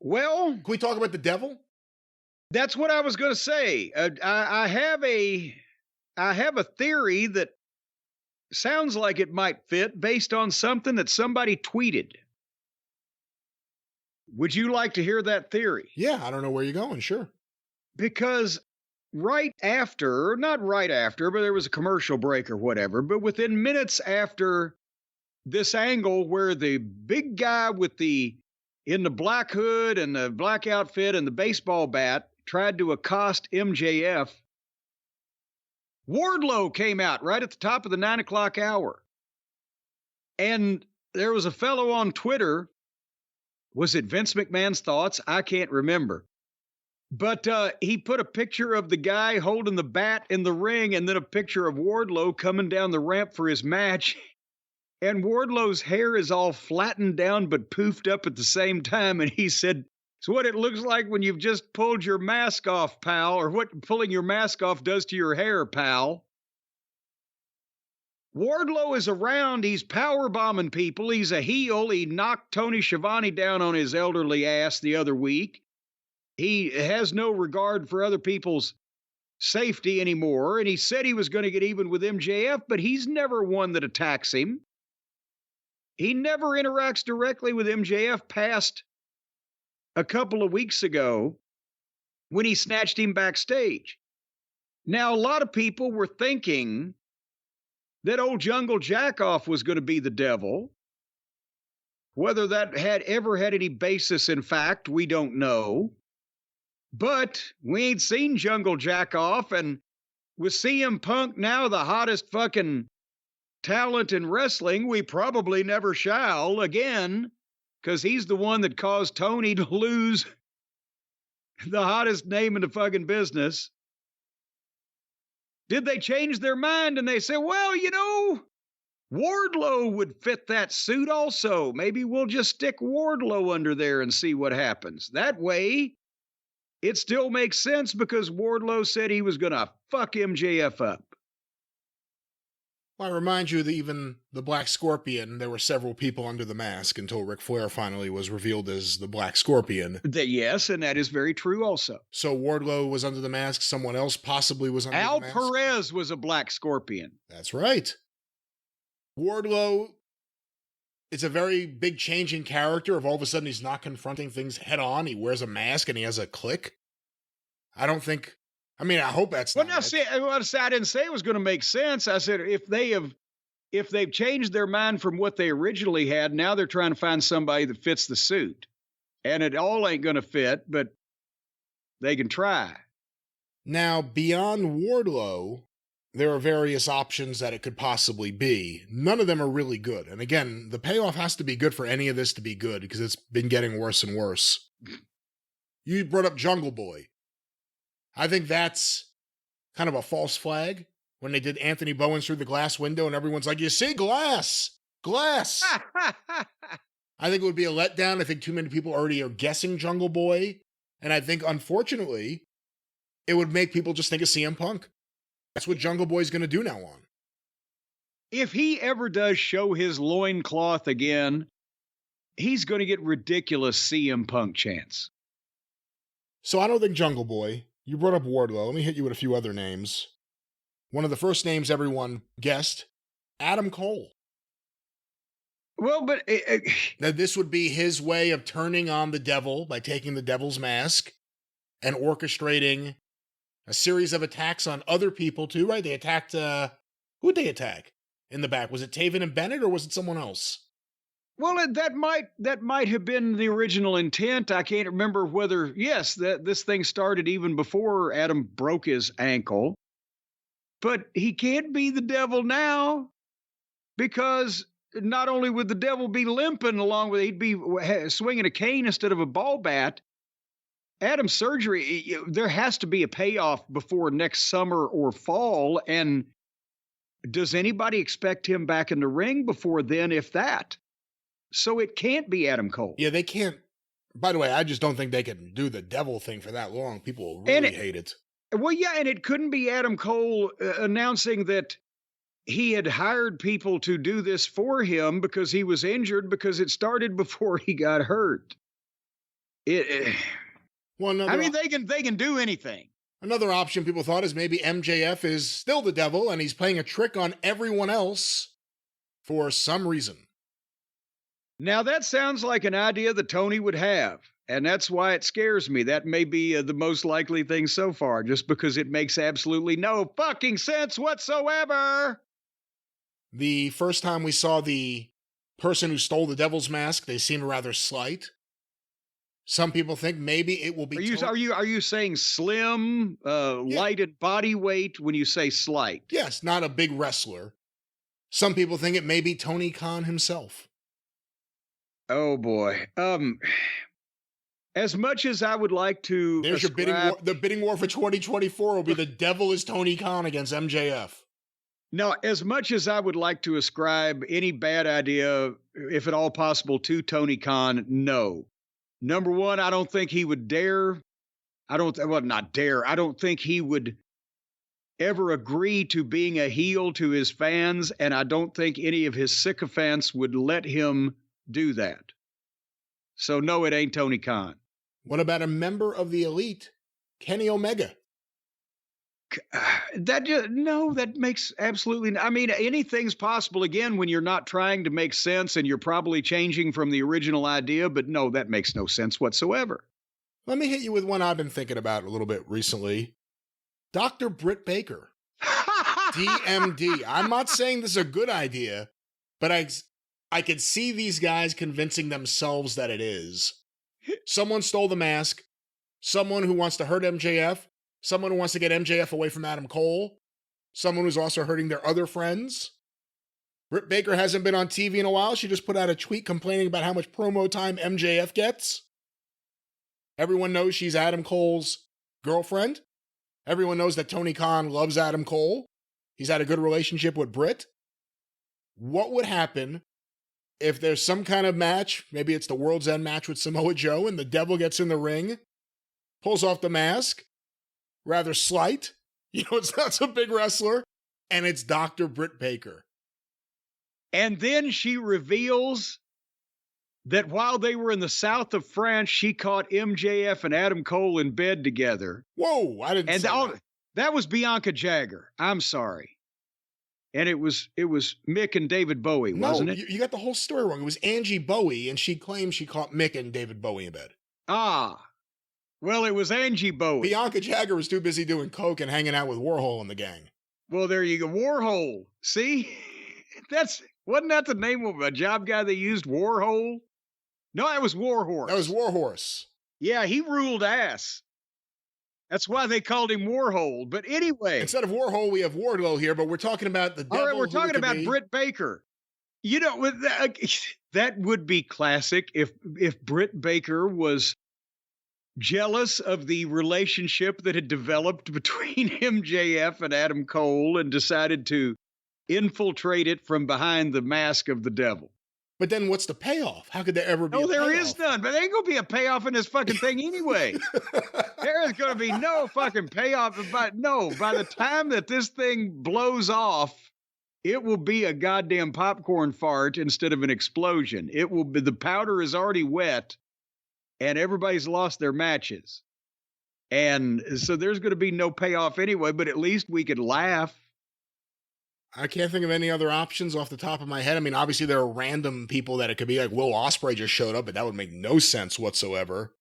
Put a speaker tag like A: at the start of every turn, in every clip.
A: Well,
B: Can we talk about the devil?
A: that's what I was going to say. I have a theory that sounds like it might fit based on something that somebody tweeted. Would you like to hear that theory?
B: Yeah, I don't know where you're going. Sure.
A: Because right after, not right after, but there was a commercial break or whatever, but within minutes after this angle where the big guy in the black hood and the black outfit and the baseball bat tried to accost MJF, Wardlow came out right at the top of the 9 o'clock hour. And there was a fellow on Twitter. Was it Vince McMahon's thoughts? I can't remember. But he put a picture of the guy holding the bat in the ring and then a picture of Wardlow coming down the ramp for his match. And Wardlow's hair is all flattened down but poofed up at the same time. And he said, it's what it looks like when you've just pulled your mask off, pal, or what pulling your mask off does to your hair, pal. Wardlow is around. He's power bombing people. He's a heel. He knocked Tony Schiavone down on his elderly ass the other week. He has no regard for other people's safety anymore. And he said he was going to get even with MJF, but he's never one that attacks him. He never interacts directly with MJF past a couple of weeks ago when he snatched him backstage. Now, a lot of people were thinking that old Jungle Jackoff was going to be the devil. Whether that had ever had any basis in fact, we don't know. But we ain't seen Jungle Jackoff, and with CM Punk now the hottest fucking talent in wrestling, we probably never shall again, because he's the one that caused Tony to lose the hottest name in the fucking business. Did they change their mind and they say, well, you know, Wardlow would fit that suit also. Maybe we'll just stick Wardlow under there and see what happens. That way, it still makes sense because Wardlow said he was going to fuck MJF up.
B: Well, I remind you that even the Black Scorpion, there were several people under the mask until Ric Flair finally was revealed as the Black Scorpion.
A: Yes, and that is very true also.
B: So Wardlow was under the mask. Someone else possibly was under the mask.
A: Al Perez was a Black Scorpion.
B: That's right. Wardlow, it's a very big change in character of all of a sudden he's not confronting things head on. He wears a mask and he has a clique. I hope that's not it.
A: I didn't say it was going to make sense. I said if they've changed their mind from what they originally had, now they're trying to find somebody that fits the suit. And it all ain't going to fit, but they can try.
B: Now, beyond Wardlow, there are various options that it could possibly be. None of them are really good. And again, the payoff has to be good for any of this to be good because it's been getting worse and worse. You brought up Jungle Boy. I think that's kind of a false flag when they did Anthony Bowens through the glass window and everyone's like, you see, glass. I think it would be a letdown. I think too many people already are guessing Jungle Boy. And I think, unfortunately, it would make people just think of CM Punk. That's what Jungle Boy's going to do now on.
A: If he ever does show his loincloth again, he's going to get ridiculous CM Punk chants.
B: So I don't think Jungle Boy. You brought up Wardlow. Let me hit you with a few other names. One of the first names everyone guessed, Adam Cole.
A: Well, but
B: now this would be his way of turning on the devil by taking the devil's mask and orchestrating a series of attacks on other people too, right? They attacked, who'd they attack in the back? Was it Taven and Bennett or was it someone else?
A: Well, that might have been the original intent. I can't remember whether, yes, this thing started even before Adam broke his ankle. But he can't be the devil now because not only would the devil be limping along with, he'd be swinging a cane instead of a ball bat. Adam's surgery, there has to be a payoff before next summer or fall. And does anybody expect him back in the ring before then, if that? So it can't be Adam Cole.
B: Yeah, they can't. By the way, I just don't think they can do the devil thing for that long. People will really hate it.
A: Well, yeah, and it couldn't be Adam Cole announcing that he had hired people to do this for him because he was injured because it started before he got hurt.
B: Well,
A: I mean, they can do anything.
B: another option people thought is maybe MJF is still the devil and he's playing a trick on everyone else for some reason.
A: Now, that sounds like an idea that Tony would have, and that's why it scares me. That may be the most likely thing so far, just because it makes absolutely no fucking sense whatsoever.
B: The first time we saw the person who stole the devil's mask, they seemed rather slight. Some people think maybe it will be.
A: Are you saying slim, light in body weight when you say slight?
B: Yes, not a big wrestler. Some people think it may be Tony Khan himself.
A: Oh boy. As much as I would like to,
B: there's your bidding war. The bidding war for 2024 will be the devil is Tony Khan against MJF.
A: Now, as much as I would like to ascribe any bad idea, if at all possible, to Tony Khan, no. Number one, I don't think he would dare. I don't think he would ever agree to being a heel to his fans, and I don't think any of his sycophants would let him do that. So no, it ain't Tony Khan.
B: What about a member of the Elite, Kenny Omega?
A: That makes absolutely. I mean, anything's possible again when you're not trying to make sense and you're probably changing from the original idea. But no, that makes no sense whatsoever.
B: Let me hit you with one I've been thinking about a little bit recently. Dr. Britt Baker, DMD. I'm not saying this is a good idea, but I could see these guys convincing themselves that it is. Someone stole the mask. Someone who wants to hurt MJF. Someone who wants to get MJF away from Adam Cole. Someone who's also hurting their other friends. Britt Baker hasn't been on TV in a while. She just put out a tweet complaining about how much promo time MJF gets. Everyone knows she's Adam Cole's girlfriend. Everyone knows that Tony Khan loves Adam Cole. He's had a good relationship with Britt. What would happen if there's some kind of match, maybe it's the World's End match with Samoa Joe, and the devil gets in the ring, pulls off the mask, rather slight, it's not some big wrestler, and it's Dr. Britt Baker.
A: And then she reveals that while they were in the south of France, she caught MJF and Adam Cole in bed together.
B: Whoa, I didn't say that.
A: That was Bianca Jagger. I'm sorry. And it was Mick and David Bowie, wasn't it?
B: You got the whole story wrong. It was Angie Bowie, and she claimed she caught Mick and David Bowie in bed.
A: Ah. Well, it was Angie Bowie.
B: Bianca Jagger was too busy doing coke and hanging out with Warhol and the gang.
A: Well, there you go. Warhol. See? Wasn't that the name of a job guy they used? Warhol? No, that was Warhorse.
B: That was Warhorse.
A: Yeah, he ruled ass. That's why they called him Warhol. But anyway.
B: Instead of Warhol, we have Wardlow here, but we're talking about the devil.
A: All right, we're talking about Britt Baker. That would be classic if Britt Baker was jealous of the relationship that had developed between MJF and Adam Cole and decided to infiltrate it from behind the mask of the devil.
B: But then what's the payoff? How could there ever be a payoff?
A: There is none, but there ain't going to be a payoff in this fucking thing anyway. There is going to be no fucking payoff. By the time that this thing blows off, it will be a goddamn popcorn fart instead of an explosion. It will be, the powder is already wet and everybody's lost their matches. And so there's going to be no payoff anyway, but at least we could laugh.
B: I can't think of any other options off the top of my head. I mean, obviously there are random people that it could be like Will Ospreay just showed up, but that would make no sense whatsoever.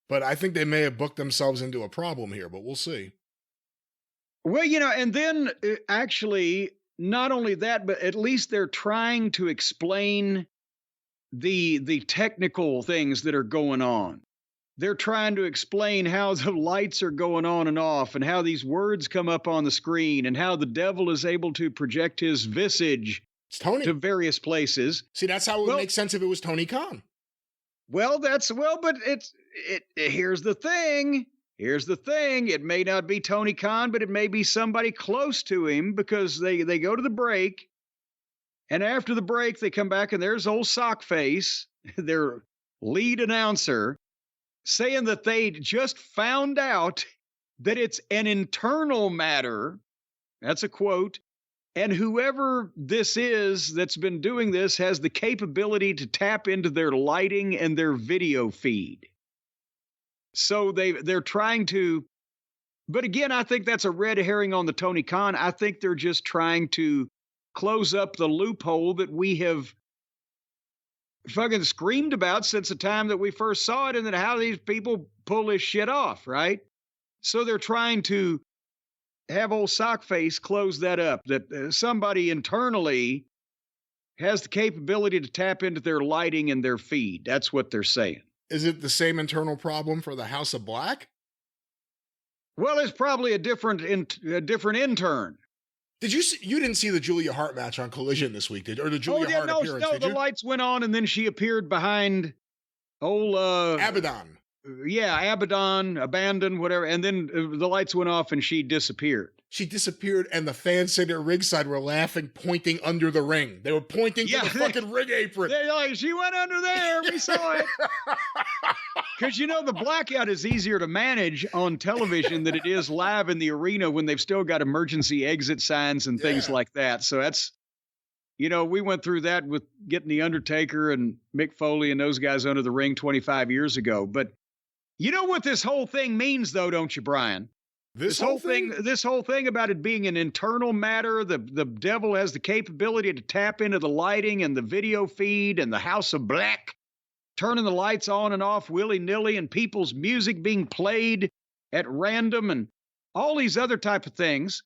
B: But I think they may have booked themselves into a problem here, but we'll see.
A: Well, and then actually, not only that, but at least they're trying to explain the technical things that are going on. They're trying to explain how the lights are going on and off and how these words come up on the screen and how the devil is able to project his visage to various places.
B: See, that's how it would make sense if it was Tony Khan.
A: But here's the thing. It may not be Tony Khan, but it may be somebody close to him because they go to the break. And after the break, they come back and there's old Sockface, their lead announcer, saying that they just found out that it's an internal matter. That's a quote. And whoever this is that's been doing this has the capability to tap into their lighting and their video feed. So they're trying to, but again, I think that's a red herring on the Tony Khan. I think they're just trying to close up the loophole that we have fucking screamed about since the time that we first saw it, and then how these people pull this shit off, right? So they're trying to have old Sockface close that up, that somebody internally has the capability to tap into their lighting and their feed. That's what they're saying.
B: Is it the same internal problem for the House of Black?
A: Well, it's probably a different intern.
B: Did you didn't see the Julia Hart match on Collision this week, or the Julia Hart appearance?
A: No, the lights went on and then she appeared behind old
B: Abaddon.
A: Yeah, Abandon, whatever. And then the lights went off and she disappeared.
B: She disappeared, and the fans sitting at ringside were laughing, pointing under the ring. They were pointing to the fucking ring apron.
A: They're like, she went under there. We saw it. Because, the blackout is easier to manage on television than it is live in the arena when they've still got emergency exit signs and things like that. So that's, we went through that with getting The Undertaker and Mick Foley and those guys under the ring 25 years ago. But you know what this whole thing means, though, don't you, Brian? This whole thing about it being an internal matter, the devil has the capability to tap into the lighting and the video feed and the House of Black, turning the lights on and off willy-nilly, and people's music being played at random and all these other type of things.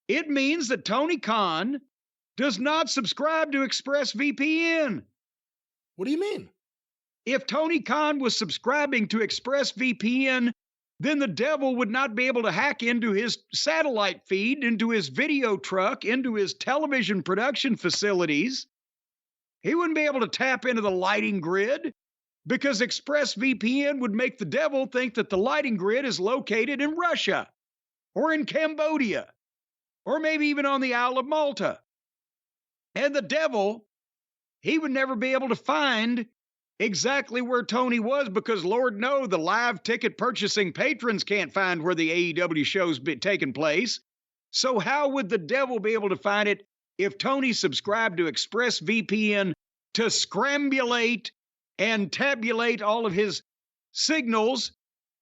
A: It means that Tony Khan does not subscribe to ExpressVPN.
B: What do you mean?
A: If Tony Khan was subscribing to ExpressVPN, then the devil would not be able to hack into his satellite feed, into his video truck, into his television production facilities. He wouldn't be able to tap into the lighting grid because ExpressVPN would make the devil think that the lighting grid is located in Russia or in Cambodia or maybe even on the Isle of Malta. And the devil, he would never be able to find exactly where Tony was because, Lord knows, the live ticket purchasing patrons can't find where the AEW show's been taking place. So how would the devil be able to find it if Tony subscribed to ExpressVPN to scrambulate and tabulate all of his signals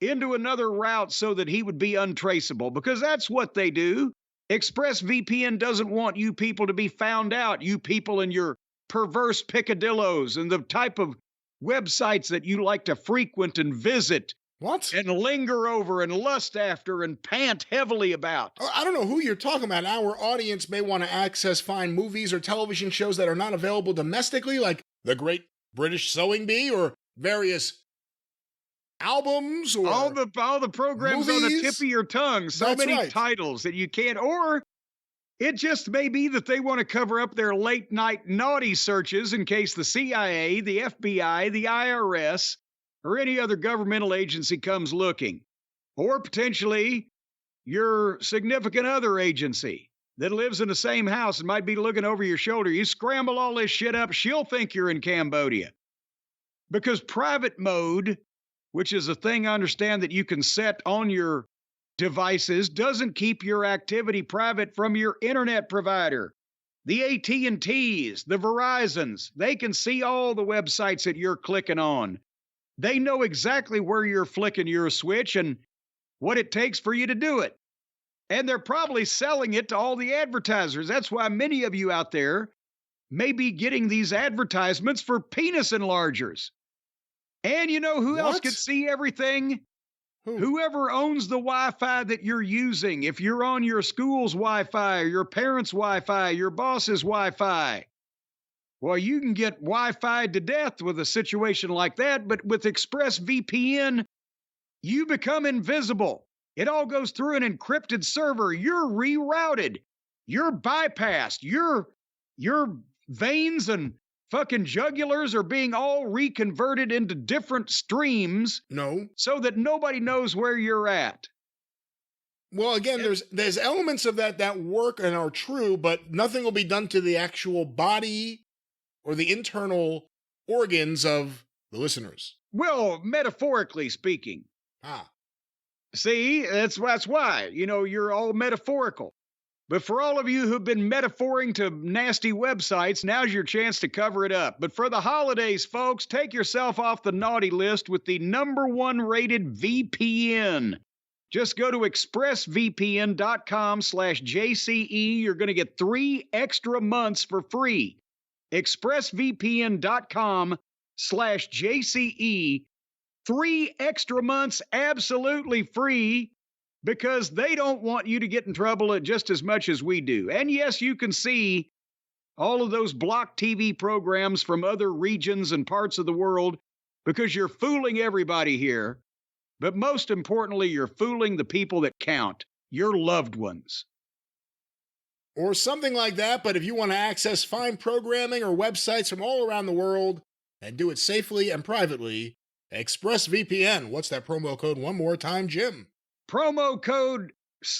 A: into another route so that he would be untraceable? Because that's what they do. ExpressVPN doesn't want you people to be found out, you people and your perverse picadillos and the type of websites that you like to frequent and visit.
B: What?
A: And linger over and lust after and pant heavily about.
B: I don't know who you're talking about. Our audience may want to access fine movies or television shows that are not available domestically, like The Great British Sewing Bee or various albums or
A: all the programs
B: movies.
A: On the tip of your tongue. So
B: That's
A: many
B: right.
A: titles that you can't, or it just may be that they want to cover up their late night naughty searches in case the CIA, the FBI, the IRS, or any other governmental agency comes looking. Or potentially your significant other agency that lives in the same house and might be looking over your shoulder. You scramble all this shit up, she'll think you're in Cambodia. Because private mode, which is a thing I understand that you can set on your devices, doesn't keep your activity private from your internet provider. The AT&Ts, the Verizons, they can see all the websites that you're clicking on. They know exactly where you're flicking your switch and what it takes for you to do it. And they're probably selling it to all the advertisers. That's why many of you out there may be getting these advertisements for penis enlargers. And you know who else could see everything? Whoever owns the Wi-Fi that you're using. If you're on your school's Wi-Fi or your parents' Wi-Fi, your boss's Wi-Fi. Well, you can get Wi-Fi to death with a situation like that, but with ExpressVPN, you become invisible. It all goes through an encrypted server. You're rerouted. You're bypassed. Your veins and fucking jugulars are being all reconverted into different streams.
B: No.
A: So that nobody knows where you're at.
B: Well, again, there's elements of that work and are true, but nothing will be done to the actual body or the internal organs of the listeners.
A: Well, metaphorically speaking. See, that's why, you're all metaphorical. But for all of you who've been metaphoring to nasty websites, now's your chance to cover it up. But for the holidays, folks, take yourself off the naughty list with the #1 rated VPN. Just go to expressvpn.com/JCE. You're going to get 3 extra months for free. expressvpn.com/JCE. 3 extra months absolutely free, because they don't want you to get in trouble just as much as we do. And yes, you can see all of those block TV programs from other regions and parts of the world because you're fooling everybody here. But most importantly, you're fooling the people that count, your loved ones.
B: Or something like that, but if you want to access fine programming or websites from all around the world and do it safely and privately, ExpressVPN. What's that promo code one more time, Jim?
A: Promo code,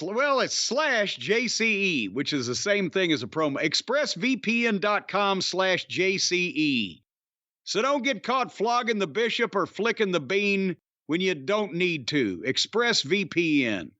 A: well, it's /JCE, which is the same thing as a promo. expressvpn.com/JCE. So don't get caught flogging the bishop or flicking the bean when you don't need to. ExpressVPN.